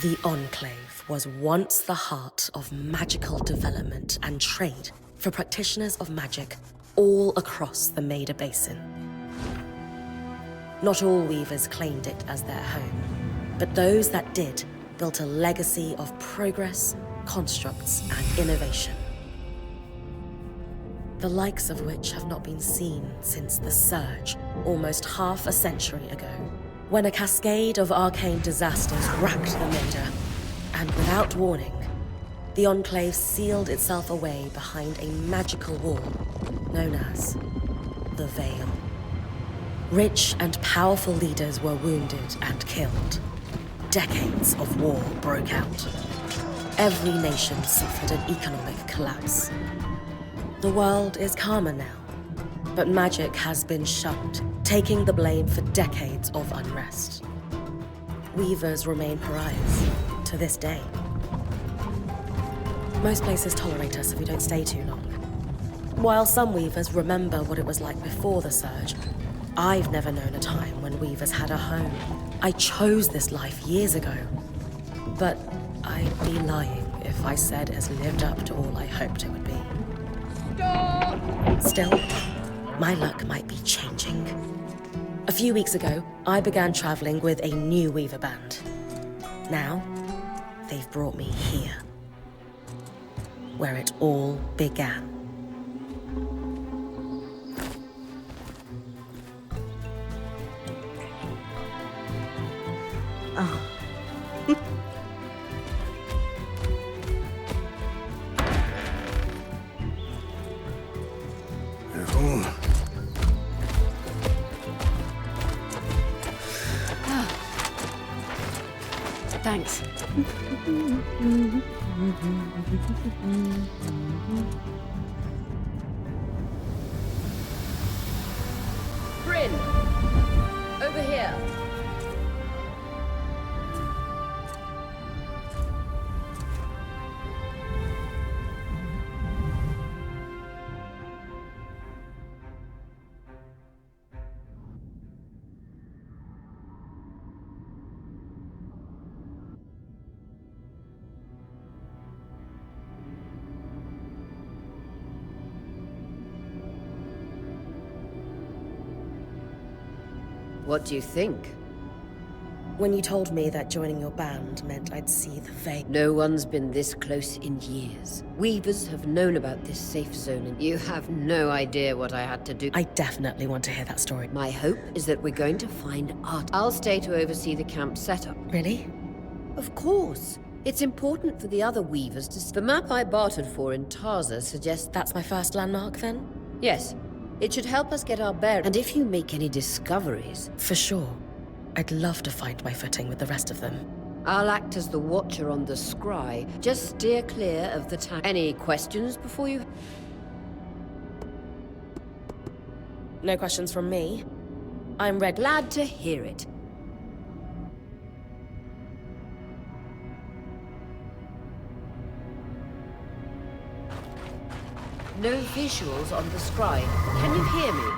The Enclave was once the heart of magical development and trade for practitioners of magic all across the Maida Basin. Not all weavers claimed it as their home, but those that did built a legacy of progress, constructs, and innovation. The likes of which have not been seen since the Surge, almost half a century ago, when a cascade of arcane disasters racked the Maida, and without warning, the Enclave sealed itself away behind a magical wall known as the Veil. Rich and powerful leaders were wounded and killed. Decades of war broke out. Every nation suffered an economic collapse. The world is calmer now, but magic has been shunned, taking the blame for decades of unrest. Weavers remain pariahs to this day. Most places tolerate us if we don't stay too long. While some weavers remember what it was like before the Surge, I've never known a time when weavers had a home. I chose this life years ago, but I'd be lying if I said it has lived up to all I hoped it would be. Stop! Still, my luck might be changing. A few weeks ago, I began traveling with a new weaver band. Now, they've brought me here, where it all began. Oh. Thanks. Bryn! Over here! What do you think? When you told me that joining your band meant I'd see the Veil... No one's been this close in years. Weavers have known about this safe zone, and you have no idea what I had to do. I definitely want to hear that story. My hope is that we're going to find art. I'll stay to oversee the camp setup. Really? Of course. It's important for the other weavers to... The map I bartered for in Tarza suggests... That's my first landmark, then? Yes. It should help us get our bearings. And if you make any discoveries... For sure. I'd love to find my footing with the rest of them. I'll act as the watcher on the scry. Just steer clear of the town. Any questions before you... No questions from me. I'm ready. Glad to hear it. No visuals on the scry. Can you hear me?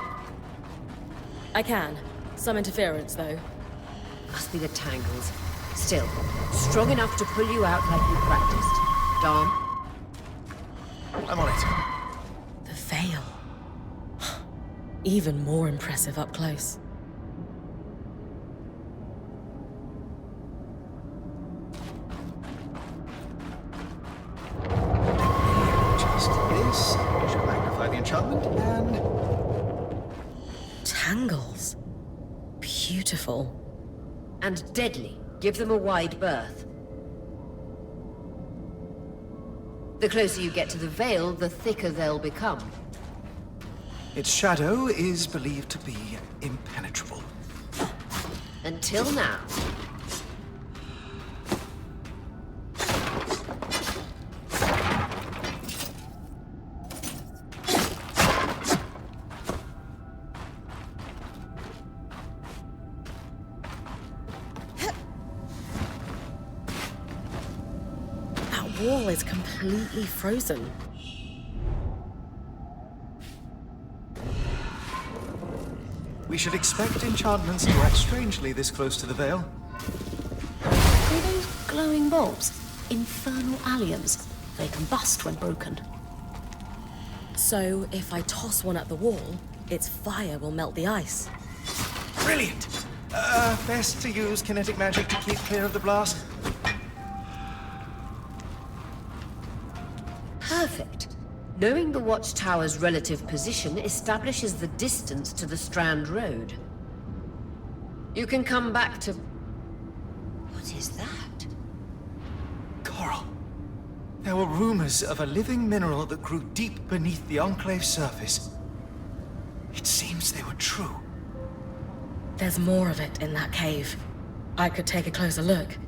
I can. Some interference, though. Must be the tangles. Still, strong enough to pull you out like you practiced. Dom? I'm on it. The Veil. Even more impressive up close. Just this. Should magnify the enchantment and... Tangles. Beautiful. And deadly. Give them a wide berth. The closer you get to the Veil, the thicker they'll become. Its shadow is believed to be impenetrable. Until now. That wall is completely frozen. We should expect enchantments to act strangely this close to the Veil. They don't Glowing bulbs. Infernal alliums. They combust when broken. So, if I toss one at the wall, its fire will melt the ice. Brilliant! Best to use kinetic magic to keep clear of the blast. Perfect. Knowing the watchtower's relative position establishes the distance to the Strand Road. You can come back to... What is that? Coral. There were rumors of a living mineral that grew deep beneath the Enclave surface. It seems they were true. There's more of it in that cave. I could take a closer look.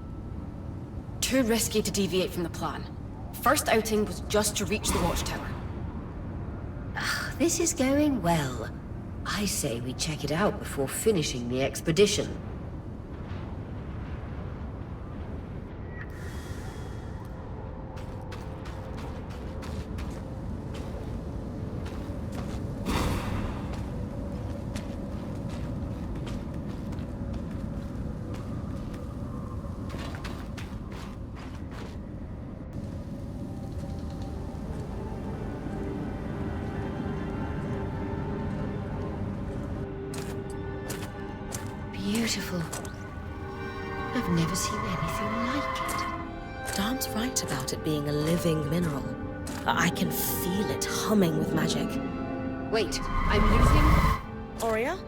Too risky to deviate from the plan. First outing was just to reach the watchtower. This is going well. I say we check it out before finishing the expedition. Beautiful. I've never seen anything like it. Darm's right about it being a living mineral. I can feel it humming with magic. Wait, I'm losing... Aurea?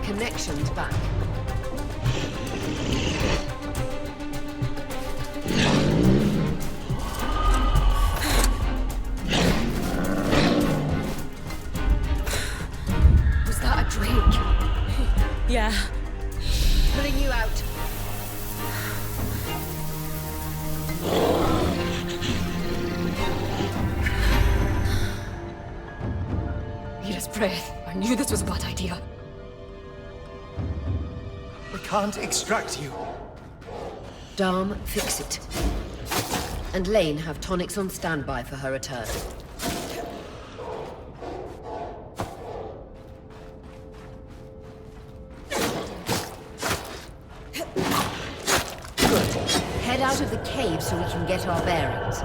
Connections back. Was that a drake? Yeah. Pulling you out. Need his breath. I knew this was a bad idea. We can't extract you. Darm, fix it. And Lane have tonics on standby for her return. Good. Head out of the cave so we can get our bearings.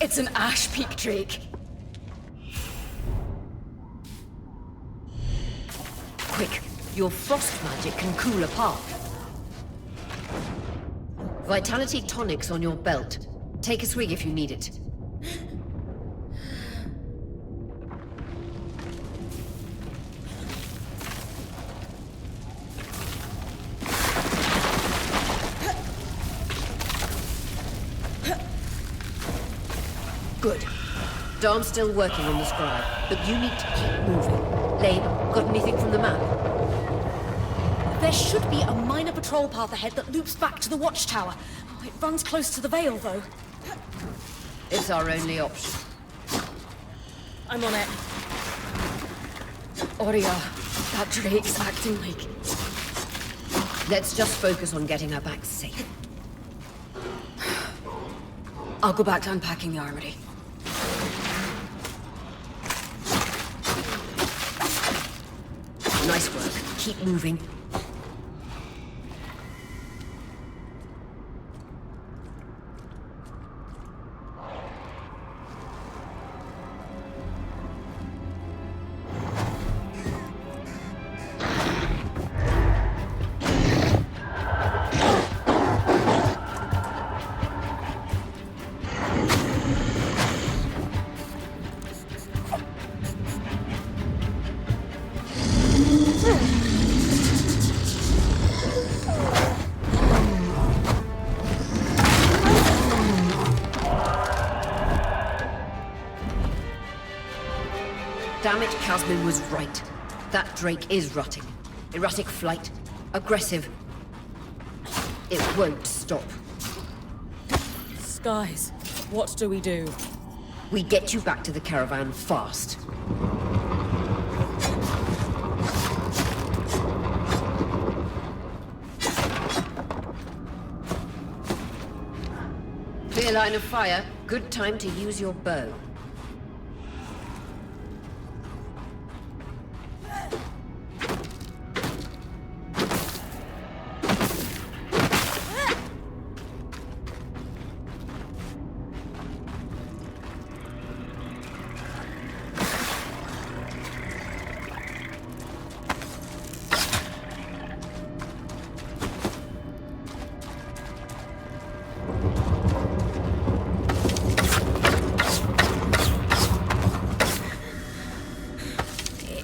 It's an Ash Peak drake. Quick, your frost magic can cool a path. Vitality tonics on your belt. Take a swig if you need it. Good. Darm's still working on the scribe, but you need to keep moving. Lane, got anything from the map? There should be a minor patrol path ahead that loops back to the watchtower. Oh, it runs close to the Vale, though. It's our only option. I'm on it. Oria, that Drake's acting like... Let's just focus on getting her back safe. I'll go back to unpacking the armory. Nice work. Keep moving. Damn it, Casman was right. That Drake is rotting. Erratic flight. Aggressive. It won't stop. Skies, what do we do? We get you back to the caravan fast. Clear line of fire. Good time to use your bow.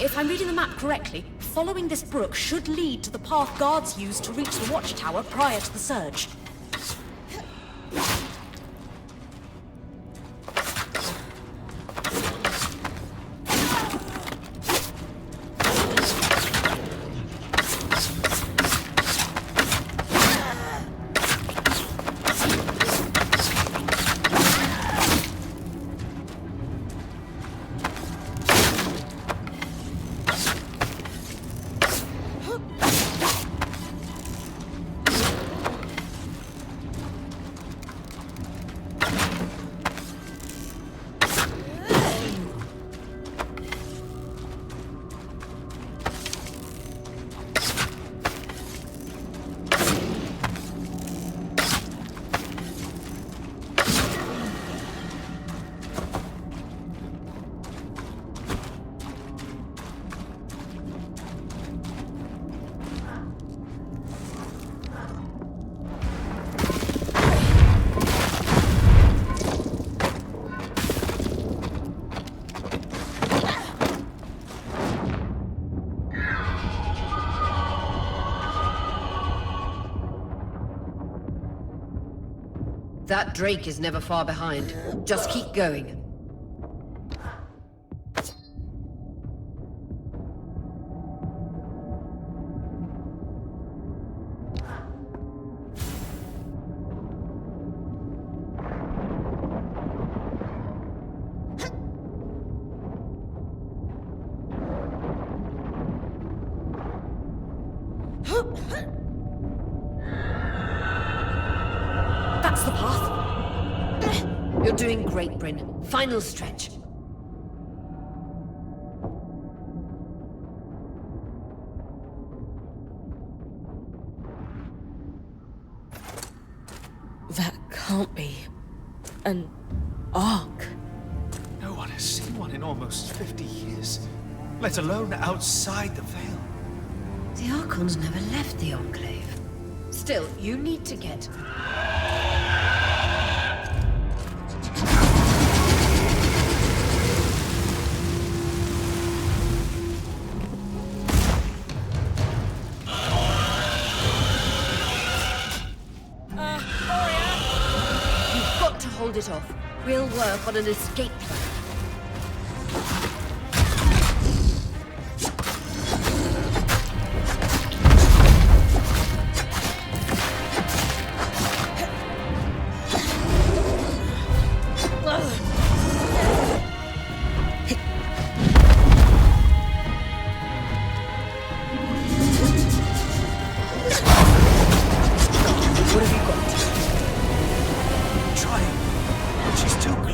If I'm reading the map correctly, following this brook should lead to the path guards used to reach the watchtower prior to the surge. That Drake is never far behind. Just keep going. That's the path. You're doing great, Bryn. Final stretch. That can't be an ark. No one has seen one in almost 50 years, let alone outside the Vale. The Archons never left the Enclave. Still, you need to get... You've got to hold it off. We'll work on an escape plan.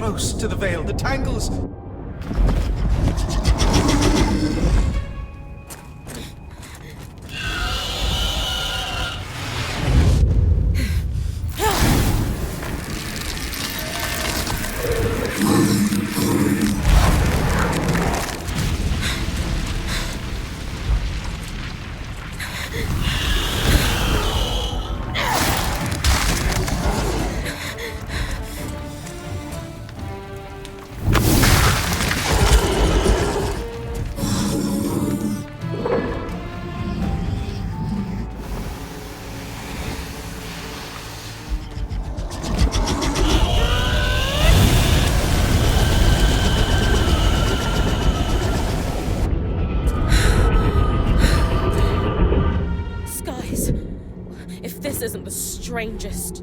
close to the veil. The tangles... Isn't the strangest.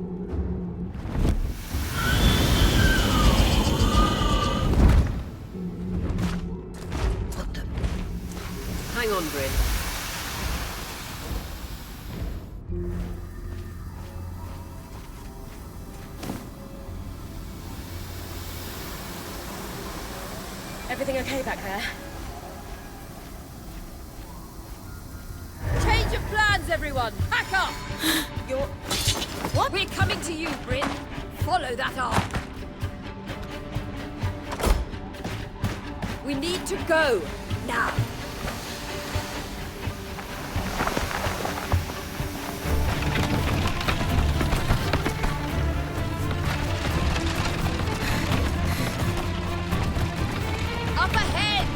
What the? Hang on, Bryn. Everything okay back there? Change of plans, everyone! Pack up! You're... What? We're coming to you, Bryn. Follow that arc. We need to go. Now. Up ahead!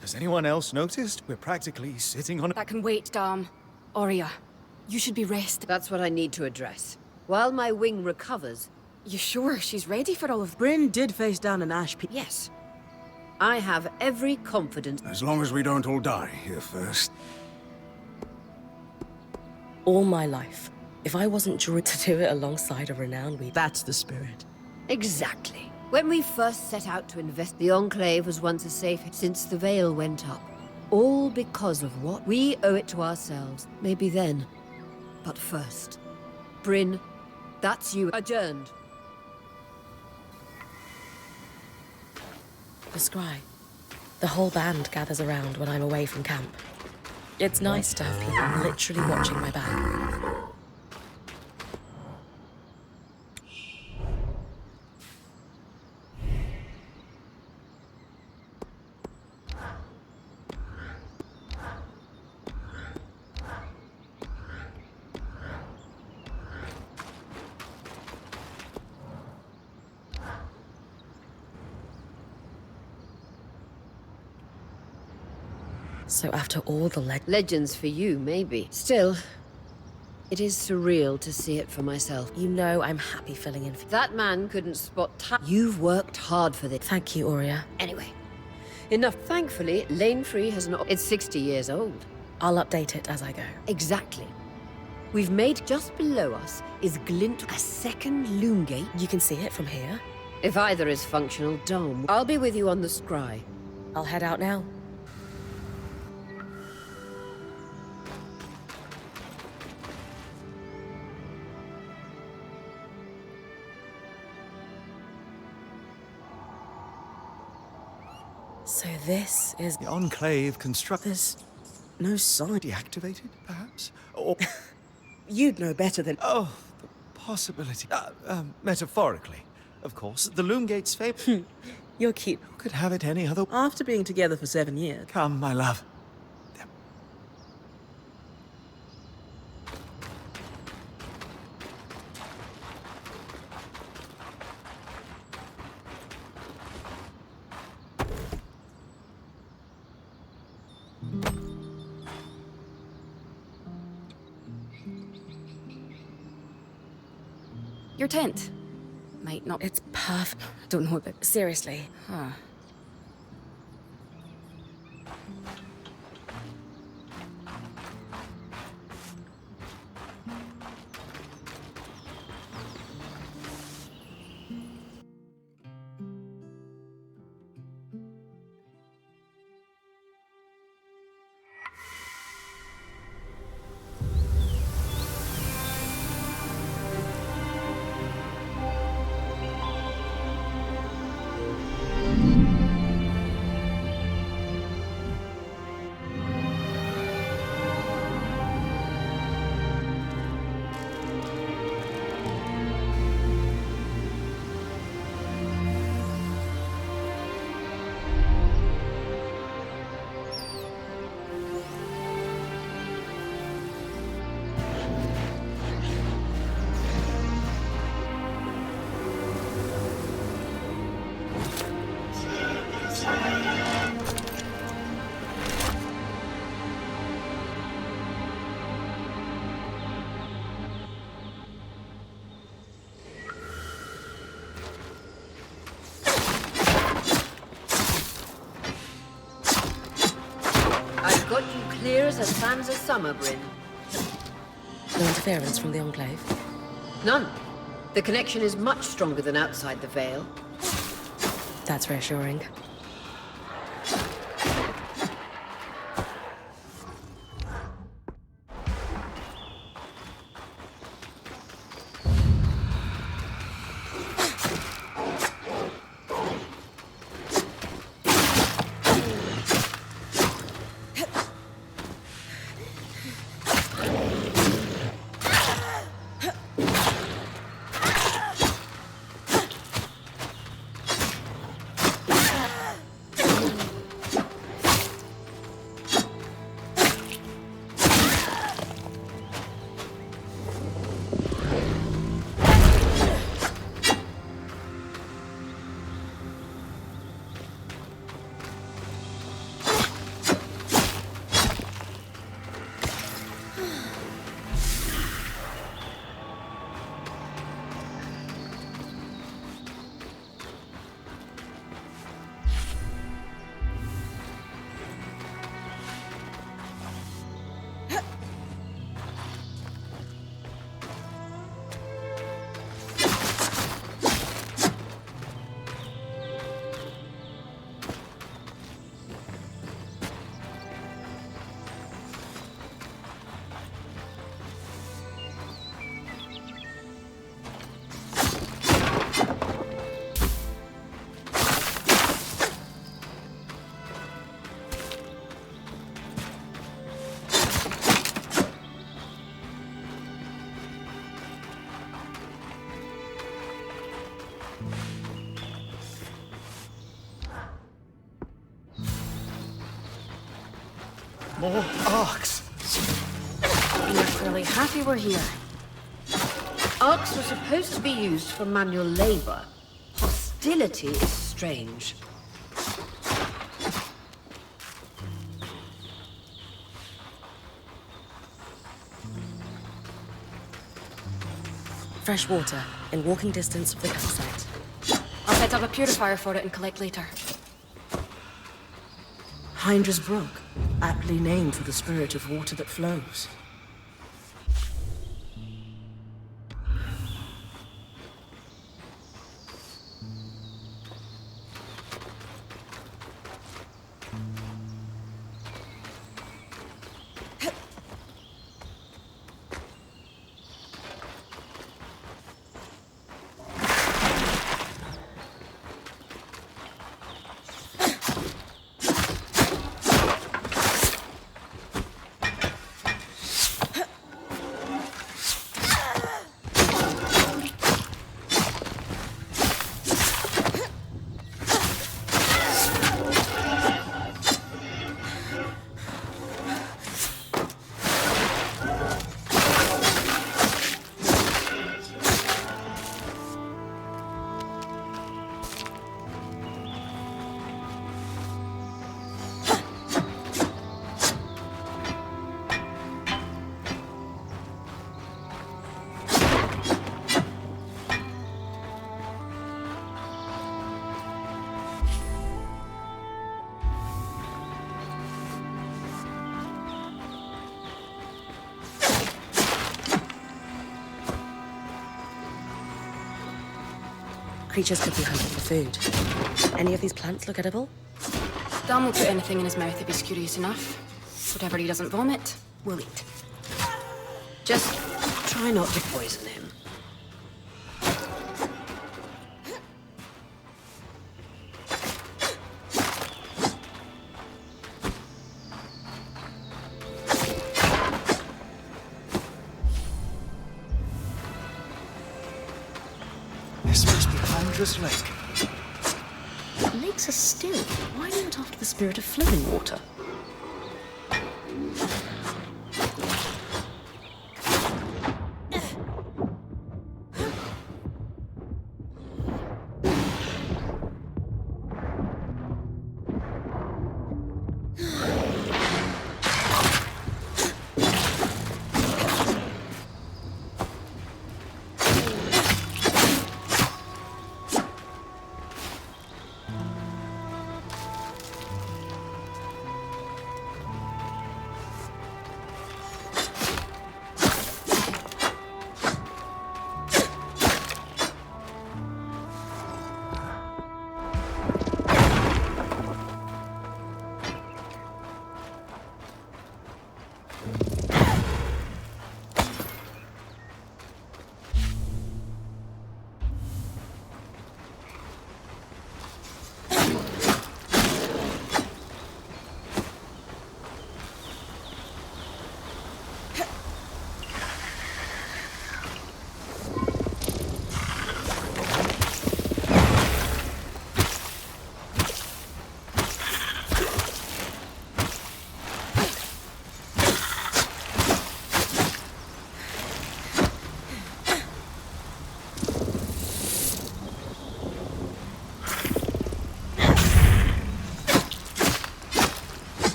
Has anyone else noticed? We're practically sitting on... That can wait, Dom. Aurea, you should be resting. That's what I need to address. While my wing recovers... You sure she's ready for all of... Bryn did face down an ash pit. Yes. I have every confidence... As long as we don't all die here first. all my life. If I wasn't driven to do it alongside a renowned leader. That's the spirit. Exactly. When we first set out to invest, the Enclave was once a safe since the veil went up. All because of what? We owe it to ourselves. Maybe then. But first. Bryn, that's you. Adjourned. The scry. The whole band gathers around when I'm away from camp. It's nice to have people literally watching my back. So after all the Legends for you, maybe. Still, it is surreal to see it for myself. you know I'm happy filling in. That man couldn't spot You've worked hard for this. Thank you, Aurea. Anyway, enough. Thankfully, Lane Free has not. It's 60 years old. I'll update it as I go. Exactly. We've made just below us is a second loom gate. You can see it from here. If either is functional, dome. I'll be with you on the scry. I'll head out now. So this is... The Enclave construct... There's no sign. Deactivated, perhaps? Or... You'd know better than... Oh, the possibility. Metaphorically, of course. The loom gate's fame. You're cute. Who could have it any other... After being together for 7 years. Come, my love. Your tent might not. It's perfect. Don't know about. Seriously. Huh. I've got you clear as a sands of summer, Bryn. No interference from the Enclave. None. The connection is much stronger than outside the Veil. That's reassuring. More arcs. You're clearly happy we're here. Arcs were supposed to be used for manual labor. Hostility is strange. Fresh water, in walking distance of the campsite. I'll set up a purifier for it and collect later. Hydra's Brook, aptly named for the spirit of water that flows. Creatures could be hunting for food. Any of these plants look edible? Dan will put anything in his mouth if he's curious enough. Whatever he doesn't vomit, we'll eat. Just try not to poison him. This must be Hydra's Lake. Lakes are still. Why not after the spirit of flowing water?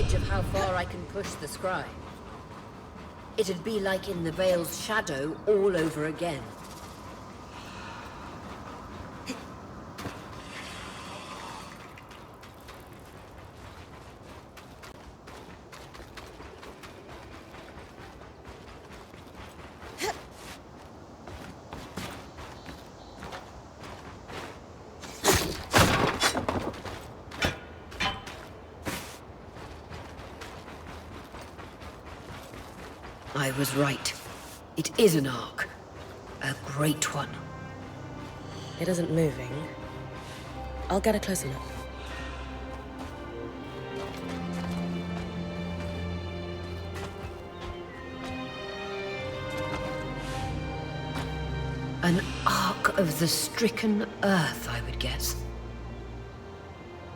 gauge of how far I can push the scribe. It'd be like in the Veil's shadow all over again. I was right. It is an arc. A great one. It isn't moving. I'll get a closer look. An arc of the stricken earth, I would guess.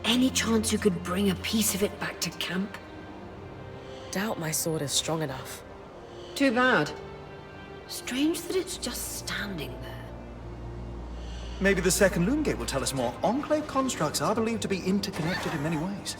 Any chance you could bring a piece of it back to camp? Doubt my sword is strong enough. Too bad. Strange that it's just standing there. Maybe the second loom gate will tell us more. Enclave constructs are believed to be interconnected in many ways.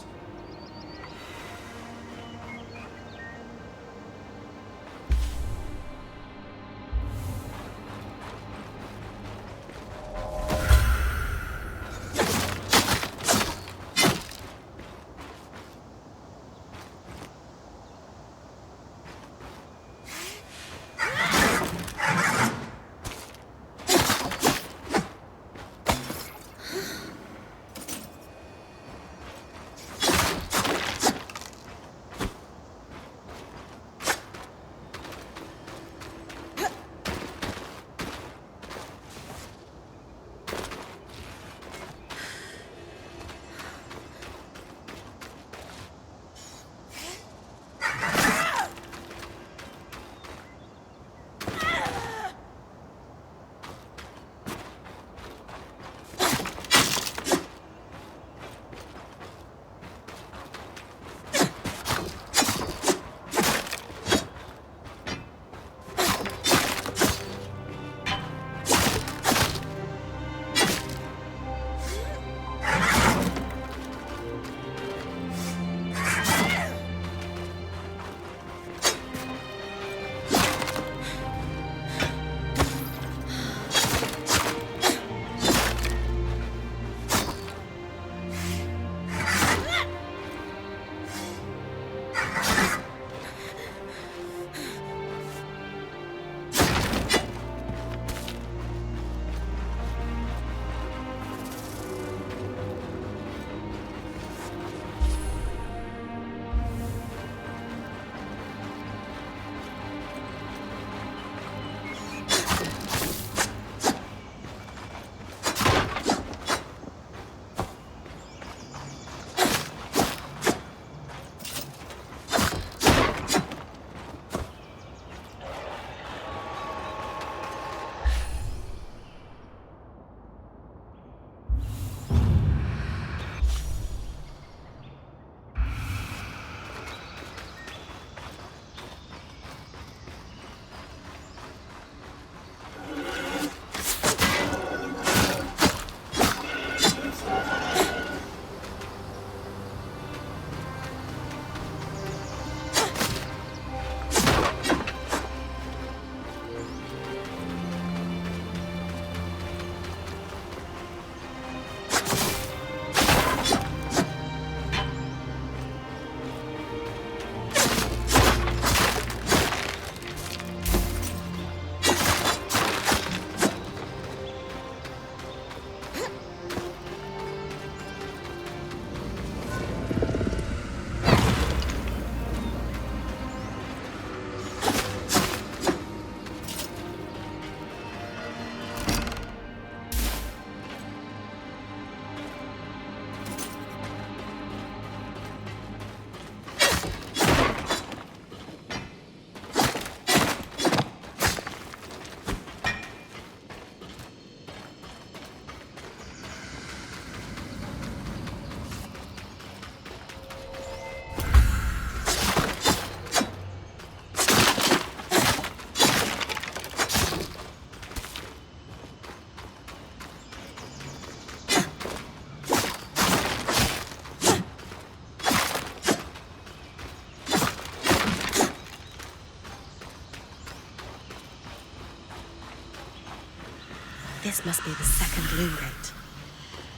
This must be the second loom gate.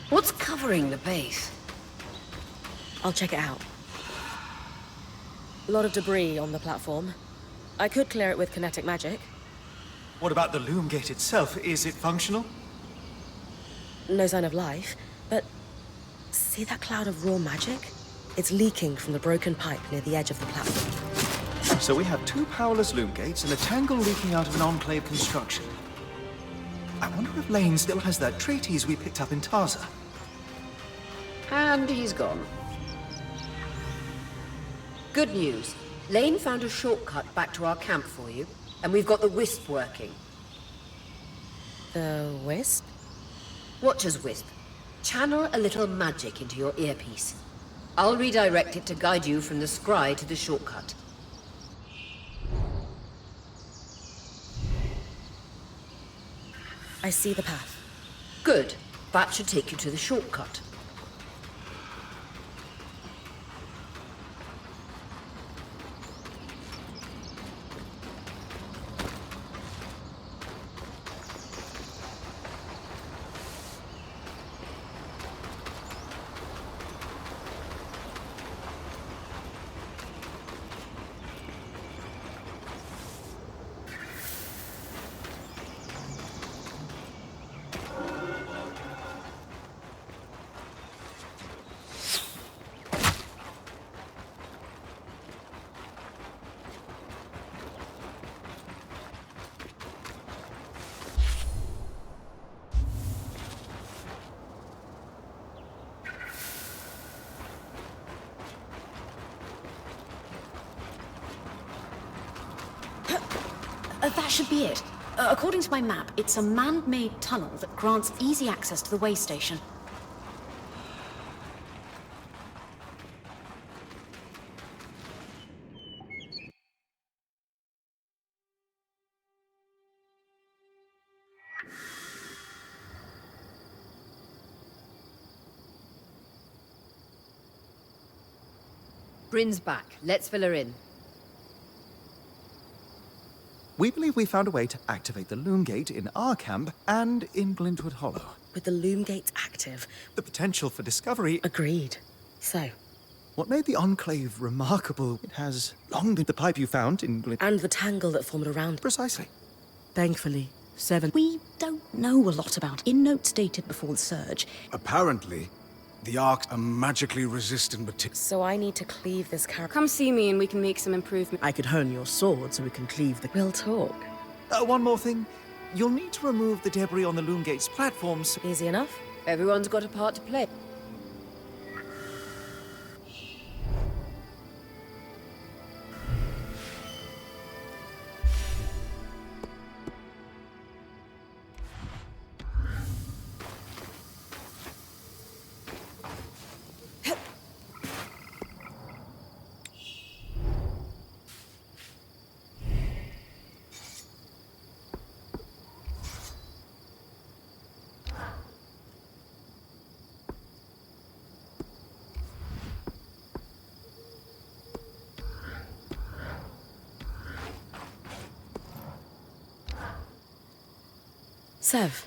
What's covering the base? I'll check it out. A lot of debris on the platform. I could clear it with kinetic magic. What about the loom gate itself? Is it functional? No sign of life, but see that cloud of raw magic? It's leaking from the broken pipe near the edge of the platform. So we have two powerless loom gates and a tangle leaking out of an Enclave construction. I wonder if Lane still has that treatise we picked up in Taza. And he's gone. Good news. Lane found a shortcut back to our camp for you, and we've got the wisp working. The wisp? Watcher's wisp. Channel a little magic into your earpiece. I'll redirect it to guide you from the scry to the shortcut. I see the path. Good. That should take you to the shortcut. That should be it. According to my map, it's a man-made tunnel that grants easy access to the way station. Bryn's back. Let's fill her in. We believe we found a way to activate the loom gate in our camp and in Glintwood Hollow. With the loom gates active. The potential for discovery... Agreed. So, What made the Enclave remarkable, it has long been the pipe you found in and the tangle that formed around it. Precisely. Thankfully, 7. We don't know a lot about it. In notes dated before the surge, Apparently, the Ark are magically resistant material. So I need to cleave this character. Come see me and we can make some improvement. I could hone your sword so we can cleave the... We'll talk. One more thing. You'll need to remove the debris on the loom gate's platforms. Easy enough? Everyone's got a part to play. Sev.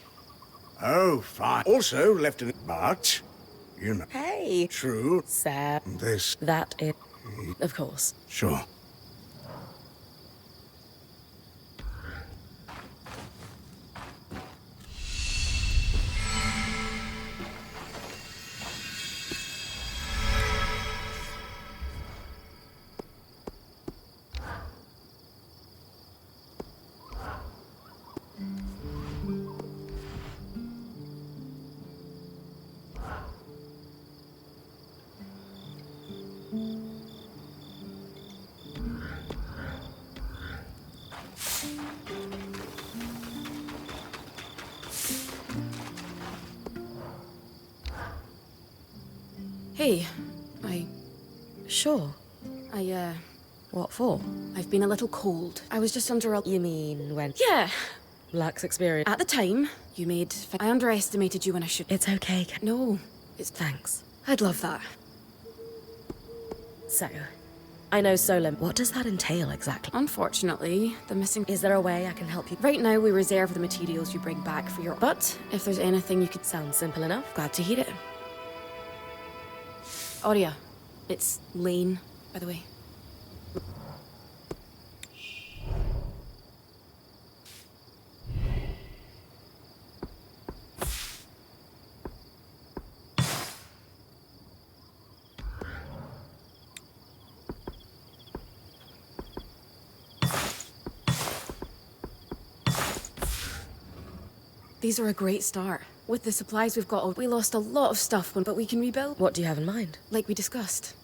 Oh, fine. Also, Lieutenant, but, you know, Hey. true, Sev. this, That is... Of course. sure. Hey, Sure. What for? I've been a little cold. I was just under a... You mean when... Yeah. Lacks experience? At the time, you made... I underestimated you when I should... It's okay. No, it's... Thanks. I'd love that. So, I know Solem. What does that entail exactly? Unfortunately, the missing... Is there a way I can help you? Right now, we reserve the materials you bring back for your... But if there's anything you could... Sounds simple enough. Glad to hear it. Aurea. It's Lane, by the way. These are a great start. With the supplies we've got, we lost a lot of stuff, but we can rebuild. What do you have in mind? Like we discussed.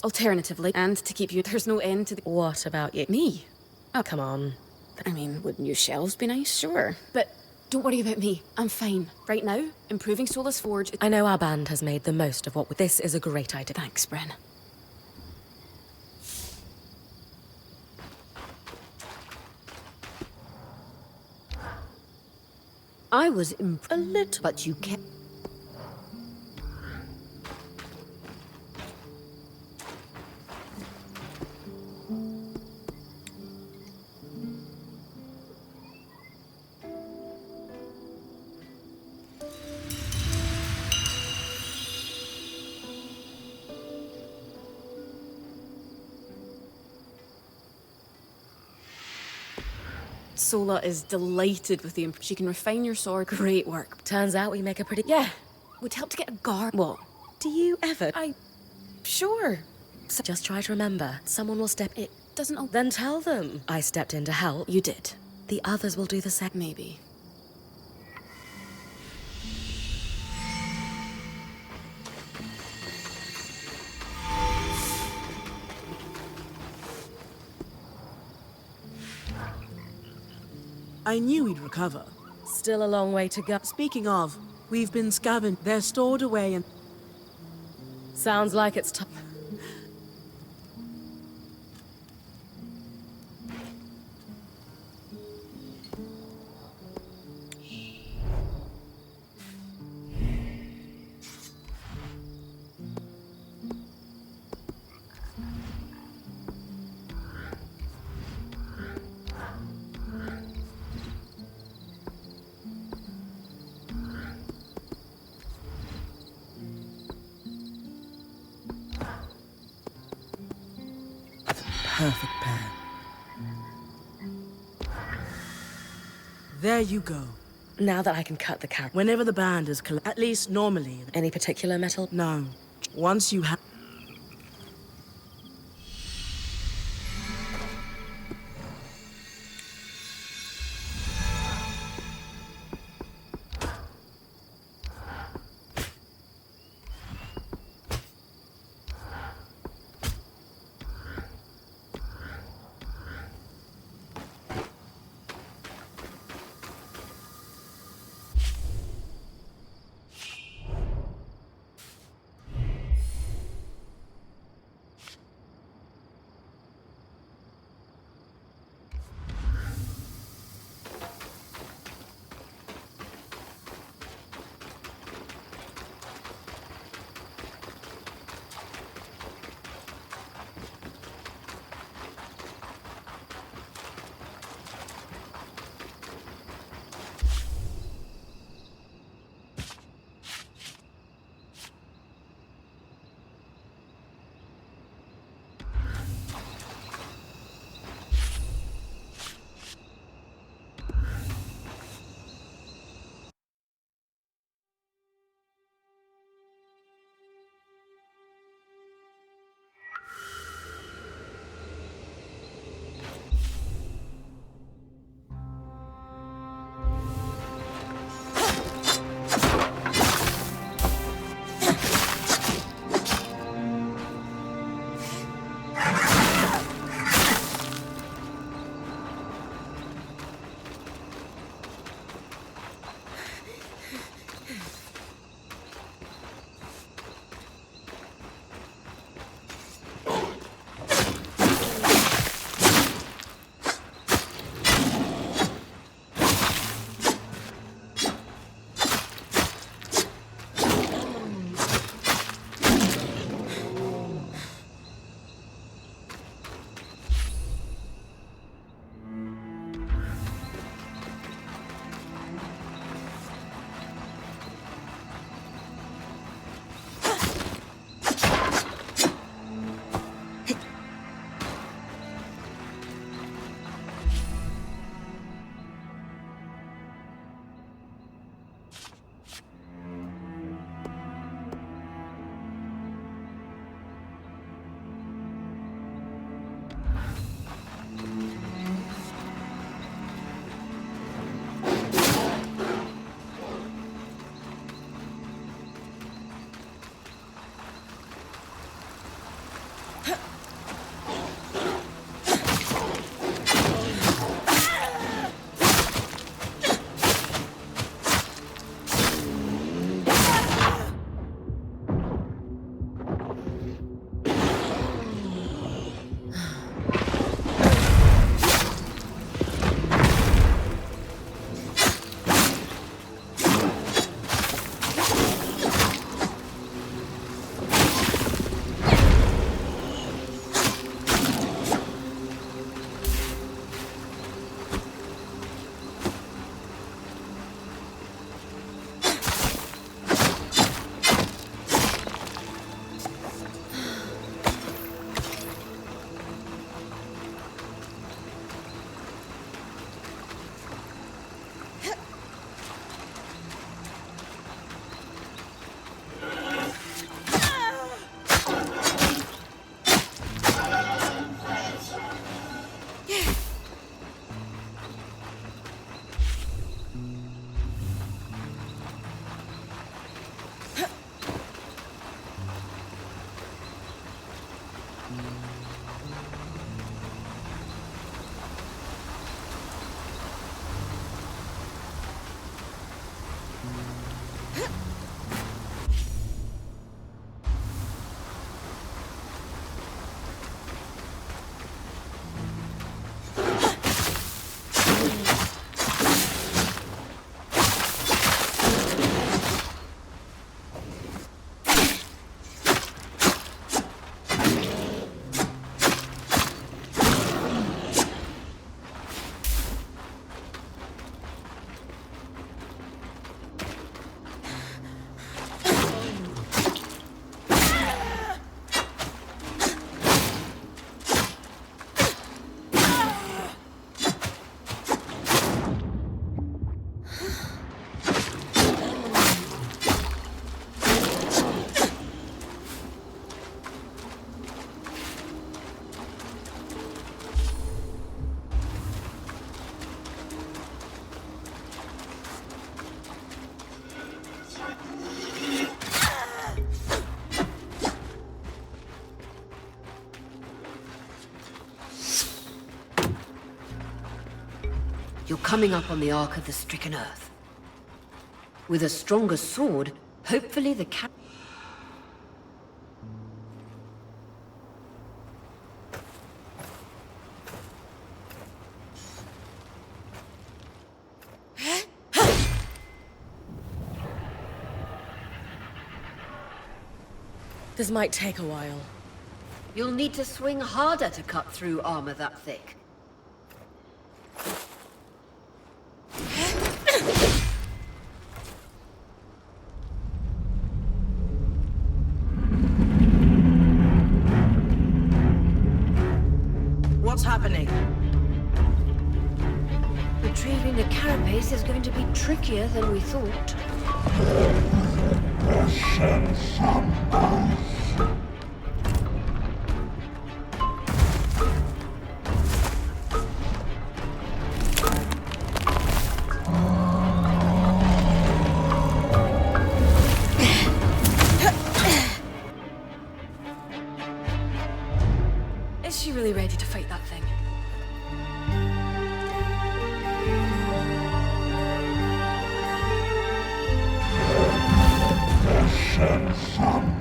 Alternatively, and to keep you, there's no end to the... What about you? Me? Oh, come on. I mean, would new shelves be nice? Sure. But don't worry about me. I'm fine. Right now, improving Solace Forge... I know our band has made the most of what... This is a great idea. Thanks, Bren. I was a little, but you kept... Sola is delighted with the... She can refine your sword. Great work. Turns out we make a pretty... Yeah. Would help to get a guard. What? Do you ever... Sure. So just try to remember. Someone will step in. It doesn't... all... Then tell them. I stepped in to help. You did. The others will do the same. Maybe. I knew we'd recover. Still a long way to go. Speaking of, we've been scavenged. They're stored away and... Sounds like it's time. Perfect pair. There you go. Now that I can cut the carrot. Whenever the band is at least normally. Any particular metal? No. Once you have... You're coming up on the Ark of the Stricken Earth. With a stronger sword, hopefully the cat... This might take a while. You'll need to swing harder to cut through armor that thick. What's happening? Retrieving the carapace is going to be trickier than we thought. Is she really ready to fight that thing?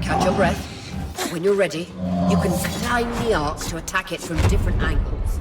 Catch your breath. When you're ready, you can climb the arc to attack it from different angles.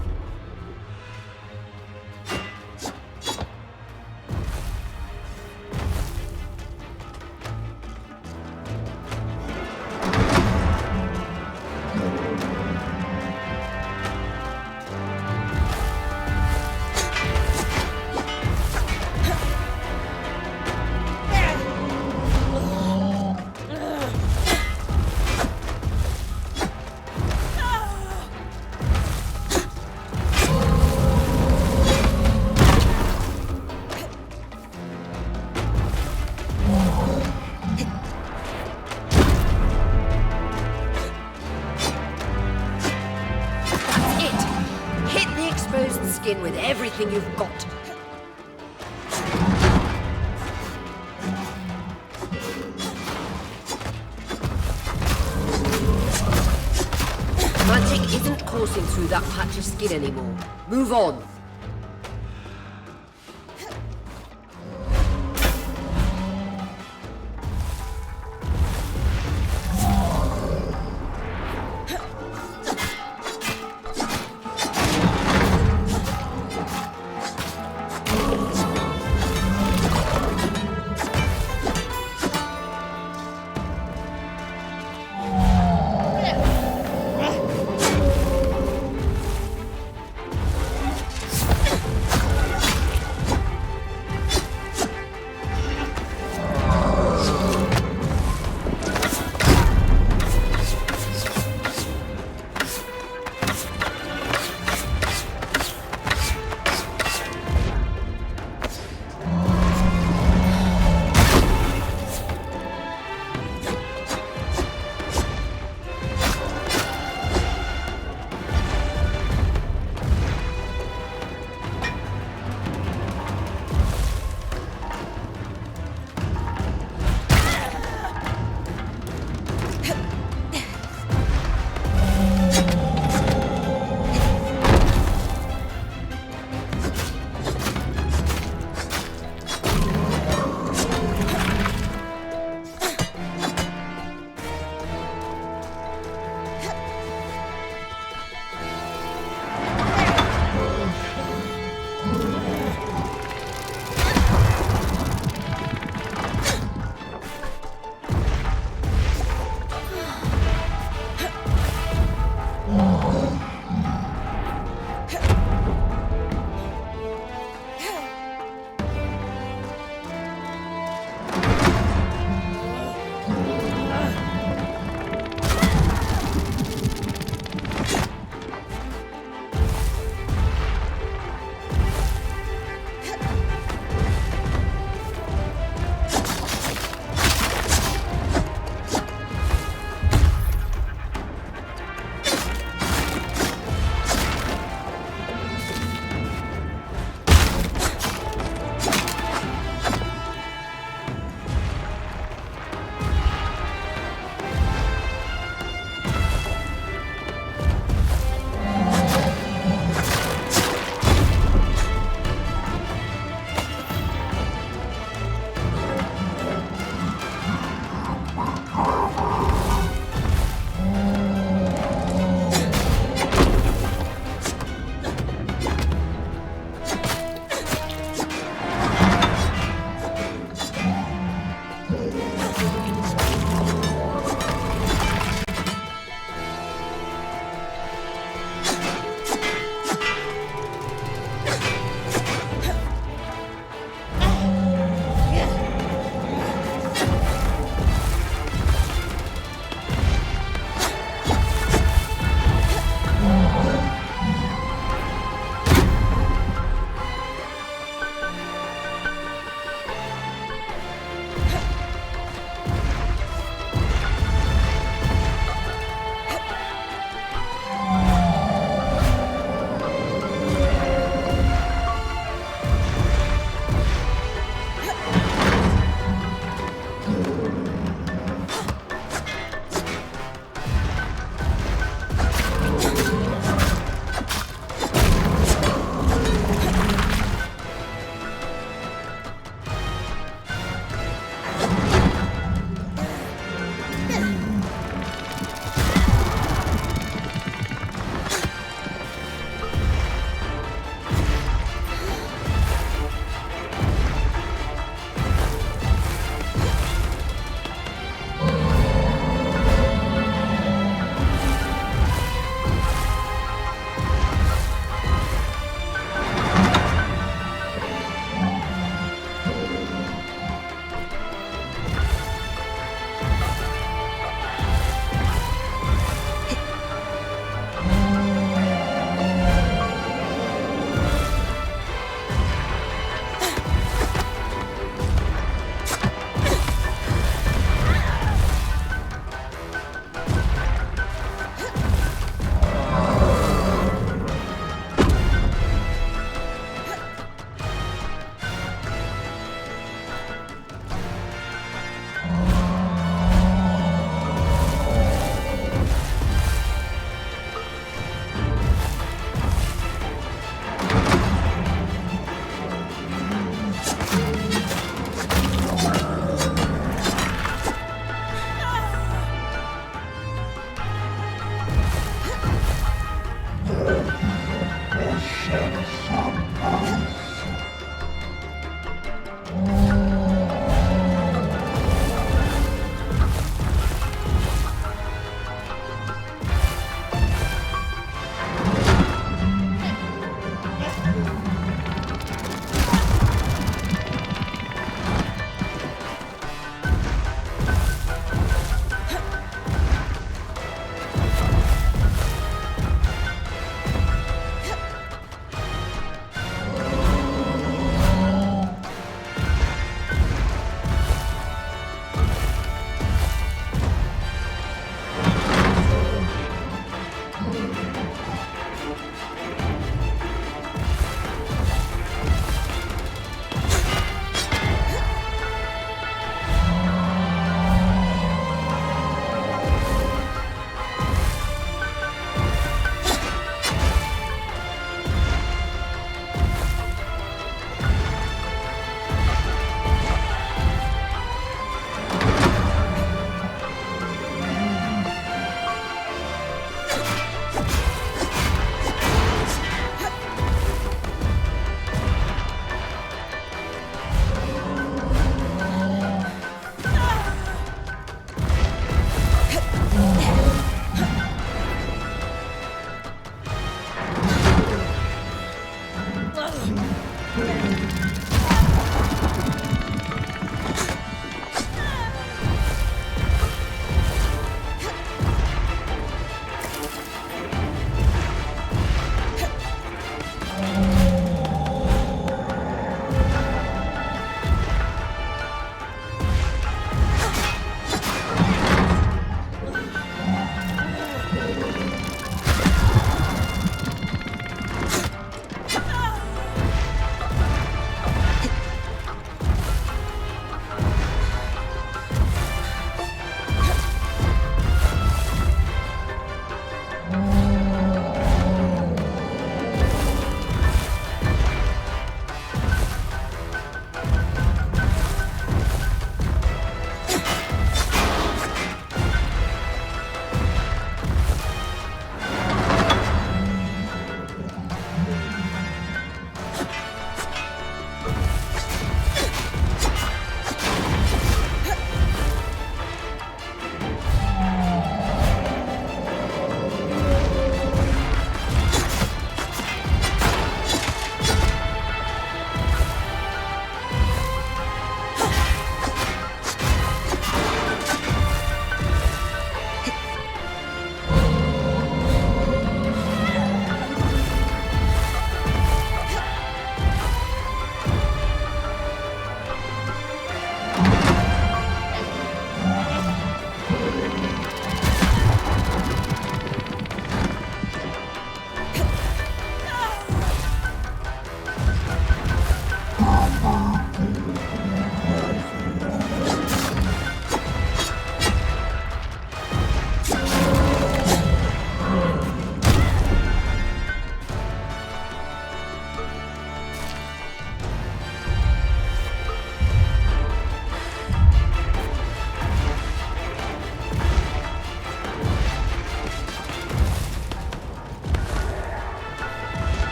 Skin with everything you've got. Magic isn't coursing through that patch of skin anymore. Move on.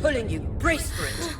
pulling you. Brace for it.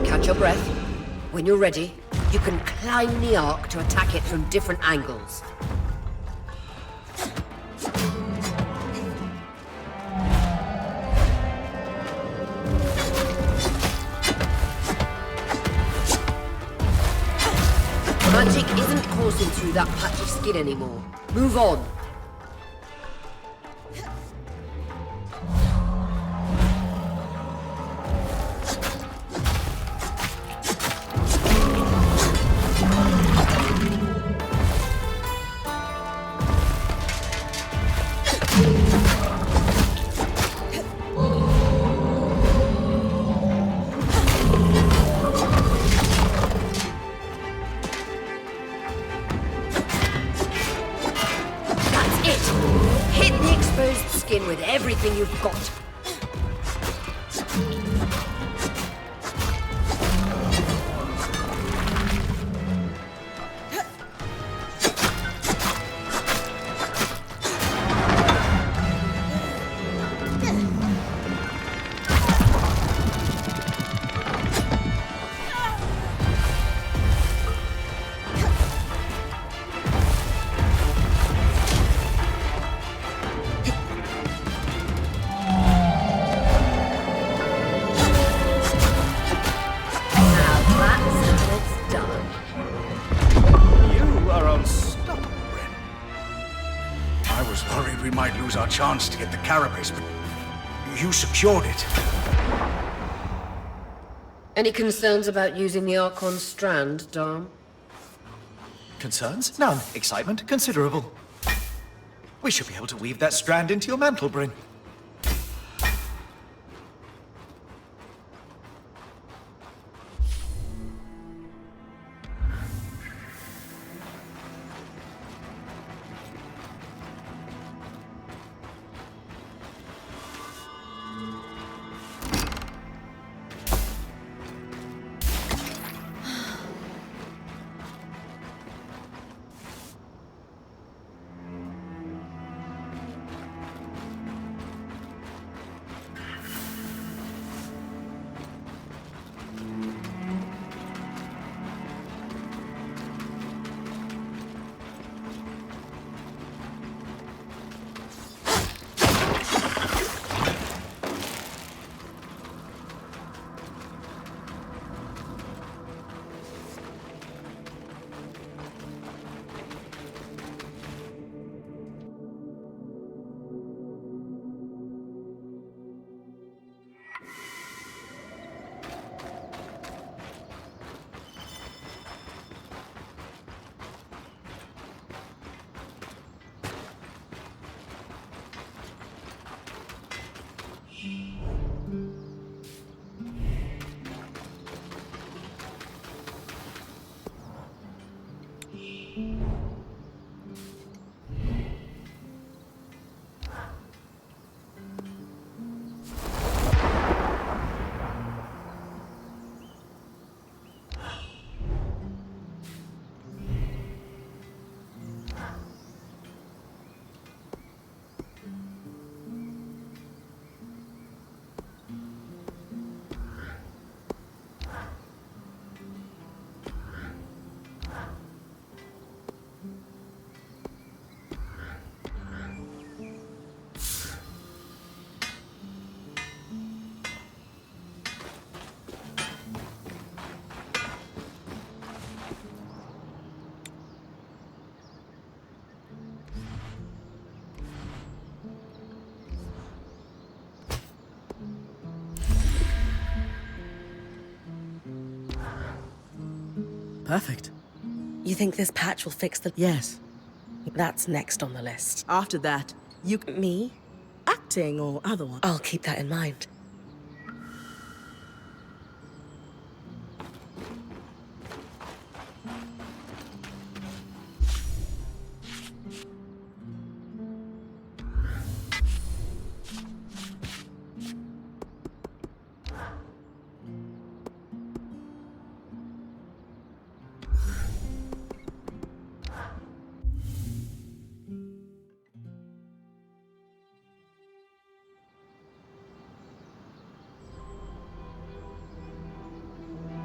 Catch your breath. When you're ready, you can climb the arc to attack it from different angles. Magic isn't coursing through that patch of skin anymore. Move on. With everything you've got. Our chance to get the carapace, but you secured it. Any concerns about using the archon strand, Dom? Concerns? None. Excitement? Considerable. We should be able to weave that strand into your mantle, Bryn. Perfect. You think this patch will fix the... Yes. That's next on the list. After that, you... Me? acting or otherwise. I'll keep that in mind.